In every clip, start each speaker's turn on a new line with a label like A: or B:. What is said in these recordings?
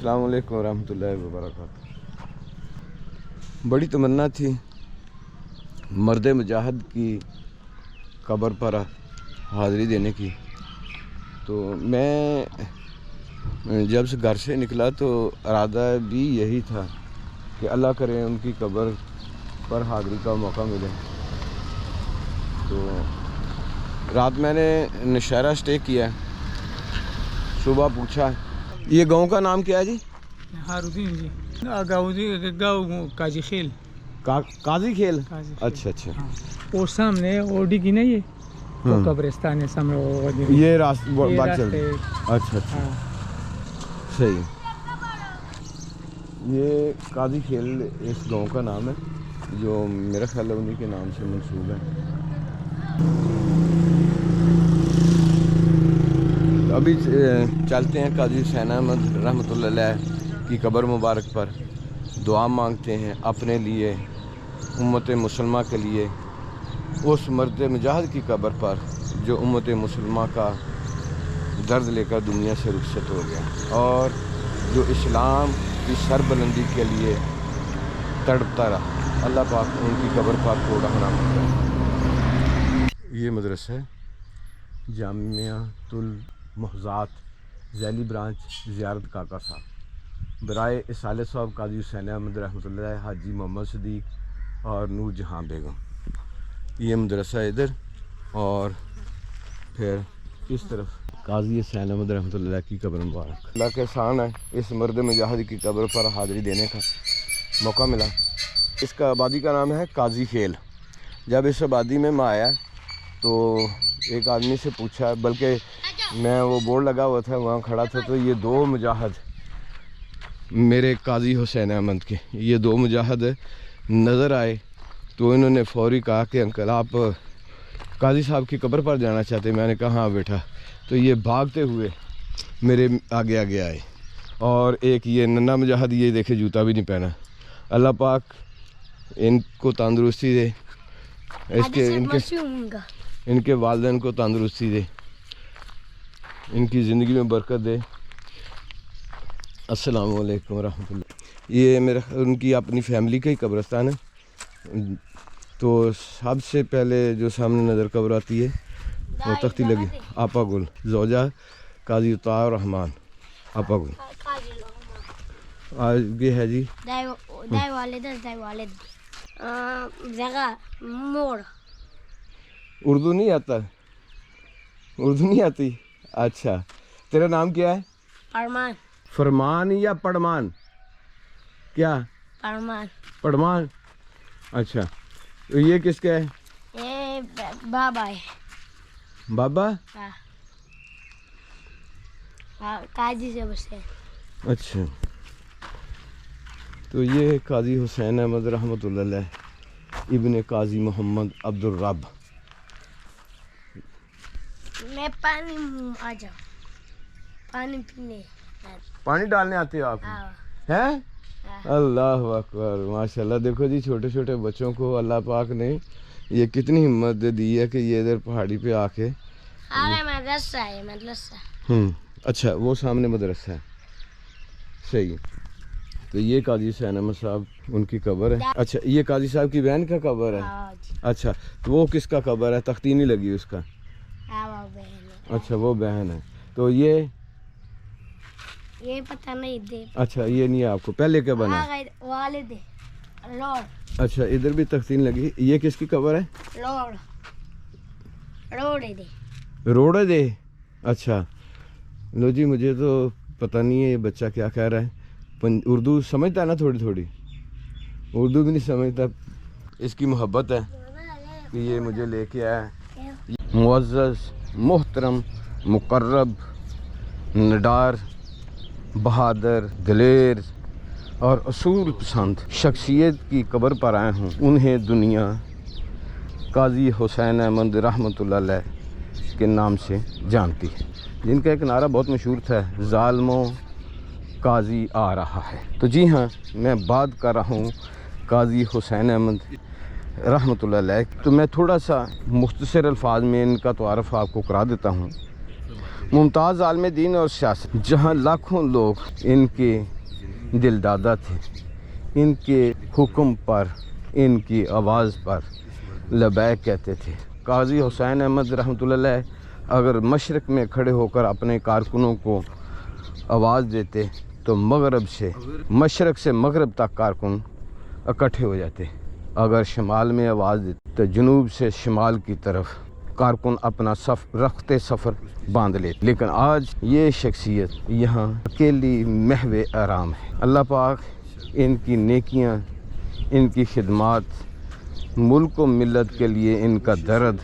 A: السلام علیکم ورحمۃ اللہ وبرکاتہ۔ بڑی تمنا تھی مرد مجاہد کی قبر پر حاضری دینے کی، تو میں جب سے گھر سے نکلا تو ارادہ بھی یہی تھا کہ اللہ کرے ان کی قبر پر حاضری کا موقع ملے۔ تو رات میں نے نشہرہ اسٹے کیا، صبح پوچھا یہ گاؤں کا نام کیا ہے جی؟
B: ہارودین جی، گاؤں قاضی خیل۔
A: قاضی کھیل؟ اچھا اچھا۔
B: اور سامنے اوڈی کی نا یہ قبرستان ہے سامنے،
A: یہ راستہ بات چل رہی ہے۔ اچھا اچھا صحیح۔ یہ قاضی کھیل اس گاؤں کا نام ہے جو میرا خیال ہے انہی کے نام سے منسوب ہے۔ ابھی چلتے ہیں قاضی حسین احمد رحمۃ اللہ علیہ کی قبر مبارک پر، دعا مانگتے ہیں اپنے لیے، امت مسلمہ کے لیے، اس مرد مجاہد کی قبر پر جو امت مسلمہ کا درد لے کر دنیا سے رخصت ہو گیا اور جو اسلام کی سربلندی کے لیے تڑپتا رہا۔ اللہ پاک ان کی قبر پاک کو رحم کرے۔ یہ مدرسہ ہے جامعۃ المحضات ذیلی برانچ زیارت کاکا صاحب، برائے اصالہ صاحب قاضی حسین احمد رحمۃ اللہ علیہ، حاجی محمد صدیق اور نور جہاں بیگم۔ یہ مدرسہ ادھر اور پھر اس طرف قاضی حسین احمد رحمۃ اللہ علیہ کی قبر مبارک۔ اللہ کا احسان ہے اس مرد مجاہد کی قبر پر حاضری دینے کا موقع ملا۔ اس کا آبادی کا نام ہے قاضی کھیل۔ جب اس آبادی میں آیا تو ایک آدمی سے پوچھا، بلکہ میں وہ بورڈ لگا ہوا تھا وہاں کھڑا تھا، تو یہ دو مجاہد میرے قاضی حسین احمد کے یہ دو مجاہد نظر آئے، تو انہوں نے فوری کہا کہ انکل آپ قاضی صاحب کی قبر پر جانا چاہتے ہیں؟ میں نے کہا ہاں بیٹا۔ تو یہ بھاگتے ہوئے میرے آگے آگے آئے، اور ایک یہ ننھا مجاہد، یہ دیکھے جوتا بھی نہیں پہنا۔ اللہ پاک ان کو تندرستی دے، ان کے والدین کو تندرستی دے، ان کی زندگی میں برکت دے۔ السلام علیکم ورحمۃ اللہ۔ یہ ان کی اپنی فیملی کا ہی قبرستان ہے۔ تو سب سے پہلے جو سامنے نظر قبر آتی ہے وہ تختی لگی آپا گل، زوجہ قاضی عطاء الرحمان آپا گل۔ آگے ہے جی
C: دائی والد جگہ موڑ۔
A: اردو نہیں آتا؟ اردو نہیں آتی؟ اچھا، تیرا نام کیا ہے؟
C: پرمان۔
A: فرمان یا پڑمان؟ کیا
C: پرمان؟
A: پڑمان۔ اچھا، تو یہ کس کا ہے؟
C: یہ بابا ہے۔
A: بابا؟
C: ہاں، قاضی سے بسے۔
A: اچھا، تو یہ قاضی حسین احمد رحمۃ اللہ علیہ ابن قاضی محمد عبد الرب۔
C: میں پانی آ جاؤ، پانی پینے۔
A: پانی ڈالنے آتے ہو آپ ہیں؟ اللہ اکبر، ماشاءاللہ۔ دیکھو جی، چھوٹے چھوٹے بچوں کو اللہ پاک نے یہ کتنی ہمت دی ہے کہ یہ ادھر پہاڑی پہ آ کے۔
C: مدرسہ ہے، مدرسہ۔
A: اچھا، وہ سامنے مدرسہ ہے، صحیح۔ تو یہ قاضی حسین احمد صاحب ان کی قبر ہے۔ اچھا، یہ قاضی صاحب کی بہن کا قبر ہے؟ اچھا، تو وہ کس کا قبر ہے؟ تختی نہیں لگی اس کا؟ اچھا، وہ بہن ہے۔ تو یہ
C: پتہ نہیں دے۔
A: اچھا، یہ نہیں ہے آپ کو؟ پہلے کیا بنا؟
C: والد لوڑ۔
A: اچھا، ادھر بھی تختین لگی۔ یہ کس کی قبر ہے؟
C: لوڑ دے۔
A: روڑے دے؟ اچھا، لو جی، مجھے تو پتہ نہیں ہے یہ بچہ کیا کہہ رہا ہے۔ اردو سمجھتا ہے نا؟ تھوڑی تھوڑی اردو بھی نہیں سمجھتا۔ اس کی محبت ہے کہ یہ مجھے لے کے آیا۔ معزز، محترم، مقرب، نڈار، بہادر، دلیر اور اصول پسند شخصیت کی قبر پر آئے ہوں، انہیں دنیا قاضی حسین احمد رحمۃ اللہ علیہ کے نام سے جانتی ہے، جن کا ایک نعرہ بہت مشہور تھا، ظالموں قاضی آ رہا ہے۔ تو جی ہاں، میں بات کر رہا ہوں قاضی حسین احمد رحمۃ اللہ علیہ۔ تو میں تھوڑا سا مختصر الفاظ میں ان کا تعارف آپ کو کرا دیتا ہوں۔ ممتاز عالم دین اور سیاست، جہاں لاکھوں لوگ ان کے دل دادا تھے، ان کے حکم پر، ان کی آواز پر لبیک کہتے تھے۔ قاضی حسین احمد رحمۃ اللہ علیہ اگر مشرق میں کھڑے ہو کر اپنے کارکنوں کو آواز دیتے تو مغرب سے مشرق سے مغرب تک کارکن اکٹھے ہو جاتے، اگر شمال میں آواز دیتے تو جنوب سے شمال کی طرف کارکن اپنا رخت سفر باندھ لیتے۔ لیکن آج یہ شخصیت یہاں اکیلی محو آرام ہے۔ اللہ پاک ان کی نیکیاں، ان کی خدمات، ملک و ملت کے لیے ان کا درد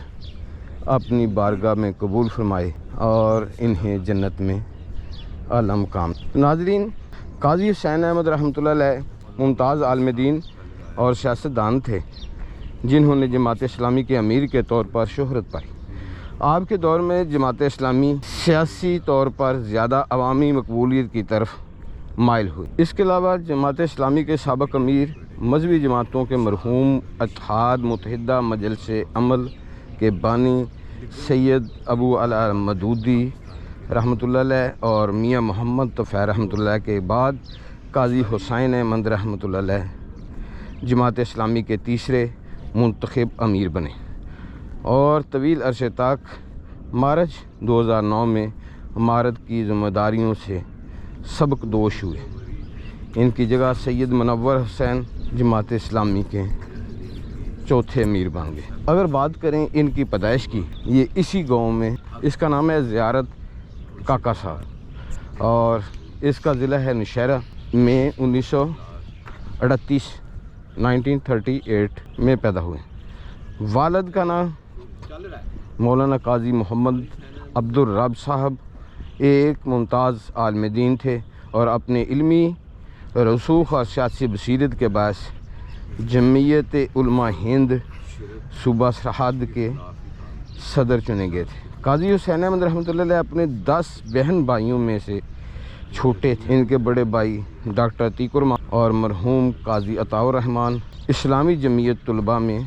A: اپنی بارگاہ میں قبول فرمائے اور انہیں جنت میں اعلیٰ مقام۔ ناظرین، قاضی حسین احمد رحمۃ اللہ علیہ ممتاز عالم دین اور سیاستدان تھے جنہوں نے جماعت اسلامی کے امیر کے طور پر شہرت پائی۔ آپ کے دور میں جماعت اسلامی سیاسی طور پر زیادہ عوامی مقبولیت کی طرف مائل ہوئی۔ اس کے علاوہ جماعت اسلامی کے سابق امیر، مذہبی جماعتوں کے مرحوم اتحاد متحدہ مجلس عمل کے بانی سید ابو علی مودودی رحمۃ اللہ علیہ اور میاں محمد طفیل رحمۃ اللہ علیہ کے بعد قاضی حسین احمد رحمۃ اللہ علیہ جماعت اسلامی کے تیسرے منتخب امیر بنے اور طویل عرصے تک مارچ 2009 میں امارت کی ذمہ داریوں سے سبک دوش ہوئے۔ ان کی جگہ سید منور حسین جماعت اسلامی کے چوتھے امیر بن گئے۔ اگر بات کریں ان کی پیدائش کی، یہ اسی گاؤں میں، اس کا نام ہے زیارت کاکا صاحب اور اس کا ضلع ہے نوشہرہ میں 1938 میں پیدا ہوئے۔ والد کا نام مولانا قاضی محمد عبدالرب صاحب ایک ممتاز عالم دین تھے اور اپنے علمی رسوخ اور سیاسی بصیرت کے باعث جمعیت علماء ہند صوبہ سرحد کے صدر چنے گئے تھے۔ قاضی حسین احمد رحمۃ اللہ علیہ اپنے 10 بہن بھائیوں میں سے چھوٹے تھے۔ ان کے بڑے بھائی ڈاکٹر عتیق الرحمان اور مرحوم قاضی عطاء الرحمان اسلامی جمعیت طلباء میں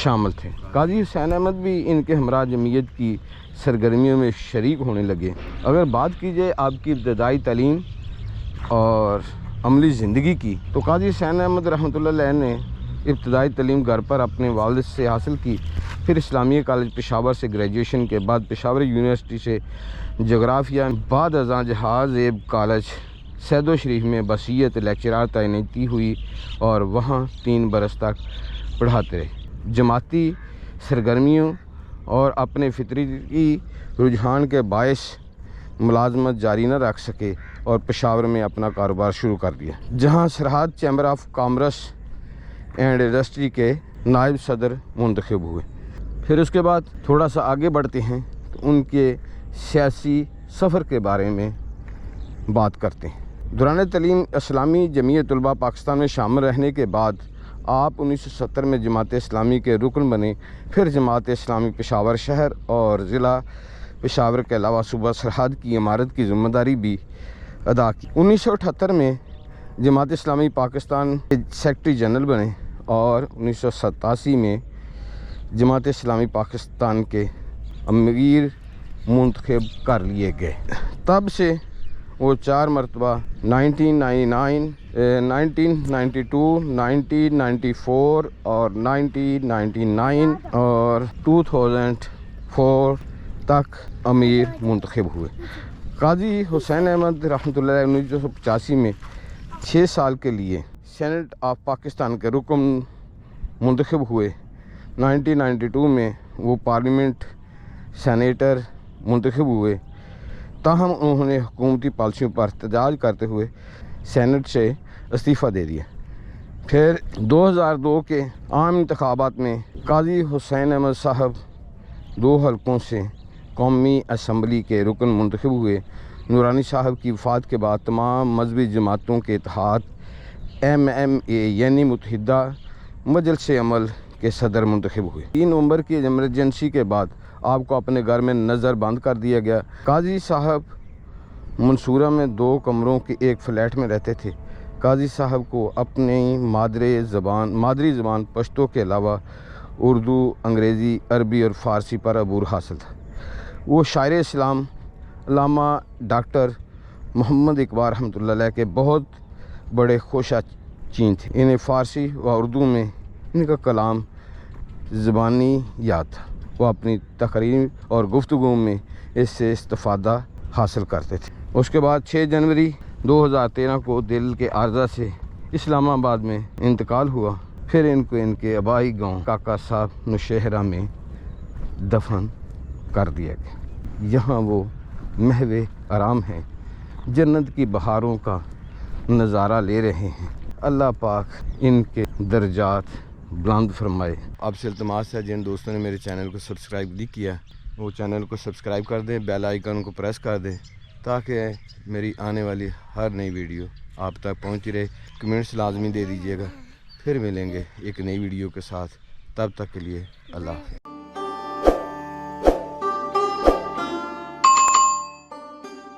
A: شامل تھے۔ قاضی حسین احمد بھی ان کے ہمراہ جمعیت کی سرگرمیوں میں شریک ہونے لگے۔ اگر بات کی جائے آپ کی ابتدائی تعلیم اور عملی زندگی کی تو قاضی حسین احمد رحمۃ اللہ علیہ نے ابتدائی تعلیم گھر پر اپنے والد سے حاصل کی، پھر اسلامیہ کالج پشاور سے گریجویشن کے بعد پشاور یونیورسٹی سے جغرافیہ، بعد ازاں جہاز ایب کالج سیدو شریف میں بصیت لیکچرار تعیناتی ہوئی اور وہاں 3 برس تک پڑھاتے رہے۔ جماعتی سرگرمیوں اور اپنے فطری رجحان کے باعث ملازمت جاری نہ رکھ سکے اور پشاور میں اپنا کاروبار شروع کر دیا، جہاں سرحد chamber of commerce and industry کے نائب صدر منتخب ہوئے۔ پھر اس کے بعد تھوڑا سا آگے بڑھتے ہیں تو ان کے سیاسی سفر کے بارے میں بات کرتے ہیں۔ دوران تعلیم اسلامی جمعیت طلباء پاکستان میں شامل رہنے کے بعد آپ 1970 میں جماعت اسلامی کے رکن بنے، پھر جماعت اسلامی پشاور شہر اور ضلع پشاور کے علاوہ صوبہ سرحد کی عمارت کی ذمہ داری بھی ادا کی۔ 1978 میں جماعت اسلامی پاکستان کے سیکرٹری جنرل بنے اور 1987 میں جماعت اسلامی پاکستان کے امیر منتخب کر لیے گئے۔ تب سے وہ 4 مرتبہ 1999، 1992، 1994 اور 1999 اور 2004 تک امیر منتخب ہوئے۔ قاضی حسین احمد رحمۃ اللہ علیہ 1985 میں 6 سال کے لیے سینٹ آف پاکستان کے رکن منتخب ہوئے۔ 1992 میں وہ پارلیمنٹ سینیٹر منتخب ہوئے، تاہم انہوں نے حکومتی پالیسیوں پر احتجاج کرتے ہوئے سینٹ سے استعفیٰ دے دیا۔ پھر 2002 کے عام انتخابات میں قاضی حسین احمد صاحب 2 حلقوں سے قومی اسمبلی کے رکن منتخب ہوئے۔ نورانی صاحب کی وفات کے بعد تمام مذہبی جماعتوں کے اتحاد MMA یعنی متحدہ مجلس عمل کے صدر منتخب ہوئے۔ 3 نومبر کی ایمرجنسی کے بعد آپ کو اپنے گھر میں نظر بند کر دیا گیا۔ قاضی صاحب منصورہ میں 2 کمروں کے ایک فلیٹ میں رہتے تھے۔ قاضی صاحب کو اپنی مادری زبان پشتو کے علاوہ اردو، انگریزی، عربی اور فارسی پر عبور حاصل تھا۔ وہ شاعر اسلام علامہ ڈاکٹر محمد اقبال رحمۃ اللہ علیہ کے بہت بڑے خوشہ چین تھے. انہیں فارسی و اردو میں ان کا کلام زبانی یاد تھا. وہ اپنی تقریر اور گفتگو میں اس سے استفادہ حاصل کرتے تھے. اس کے بعد 6 جنوری 2013 کو دل کے عارضہ سے اسلام آباد میں انتقال ہوا. پھر ان کو ان کے آبائی گاؤں کاکا صاحب نوشہرہ میں دفن کر دیا گیا. یہاں وہ محو آرام ہیں, جنت کی بہاروں کا نظارہ لے رہے ہیں. اللہ پاک ان کے درجات بلند فرمائے. آپ سے التماس ہے جن دوستوں نے میرے چینل کو سبسکرائب نہیں کیا وہ چینل کو سبسکرائب کر دیں, بیل آئیکن کو پریس کر دیں تاکہ میری آنے والی ہر نئی ویڈیو آپ تک پہنچتی رہے. کمنٹس لازمی دے دیجیے گا. پھر ملیں گے ایک نئی ویڈیو کے ساتھ. تب تک کے لیے اللہ حافظ.